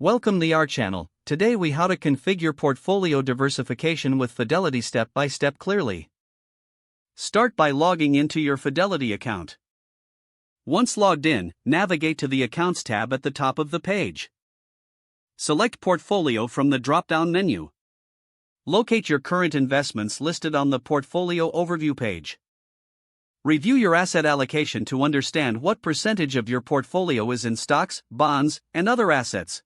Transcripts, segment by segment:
Welcome to our channel. Today we how to configure portfolio diversification with Fidelity step by step clearly. Start by logging into your Fidelity account. Once logged in, navigate to the Accounts tab at the top of the page. Select Portfolio from the drop-down menu. Locate your current investments listed on the Portfolio Overview page. Review your asset allocation to understand what percentage of your portfolio is in stocks, bonds, and other assets.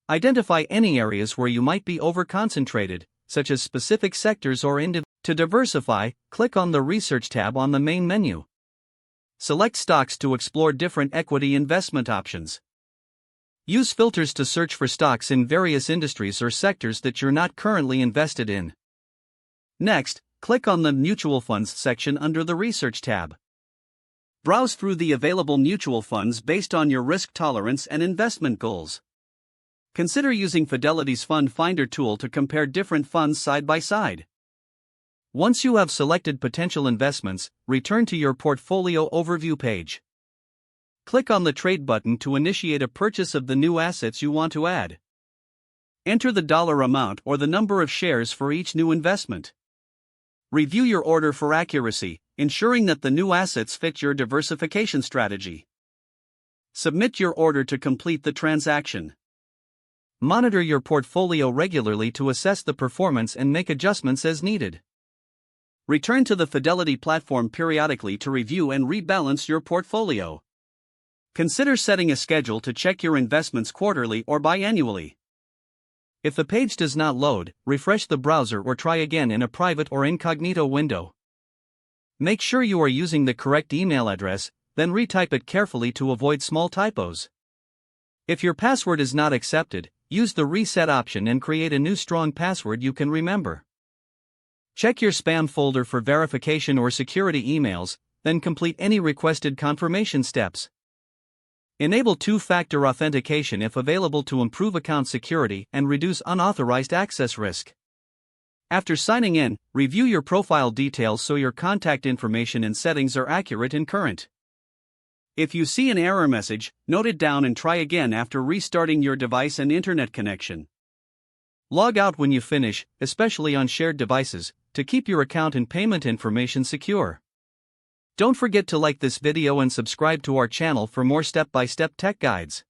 Identify any areas where you might be over-concentrated, such as specific sectors or individuals. To diversify, click on the Research tab on the main menu. Select stocks to explore different equity investment options. Use filters to search for stocks in various industries or sectors that you're not currently invested in. Next, click on the Mutual Funds section under the Research tab. Browse through the available mutual funds based on your risk tolerance and investment goals. Consider using Fidelity's Fund Finder tool to compare different funds side by side. Once you have selected potential investments, return to your Portfolio Overview page. Click on the Trade button to initiate a purchase of the new assets you want to add. Enter the dollar amount or the number of shares for each new investment. Review your order for accuracy, ensuring that the new assets fit your diversification strategy. Submit your order to complete the transaction. Monitor your portfolio regularly to assess the performance and make adjustments as needed. Return to the Fidelity platform periodically to review and rebalance your portfolio. Consider setting a schedule to check your investments quarterly or biannually. If the page does not load, refresh the browser or try again in a private or incognito window. Make sure you are using the correct email address, then retype it carefully to avoid small typos. If your password is not accepted, use the reset option and create a new strong password you can remember. Check your spam folder for verification or security emails, then complete any requested confirmation steps. Enable two-factor authentication if available to improve account security and reduce unauthorized access risk. After signing in, review your profile details so your contact information and settings are accurate and current. If you see an error message, note it down and try again after restarting your device and internet connection. Log out when you finish, especially on shared devices, to keep your account and payment information secure. Don't forget to like this video and subscribe to our channel for more step-by-step tech guides.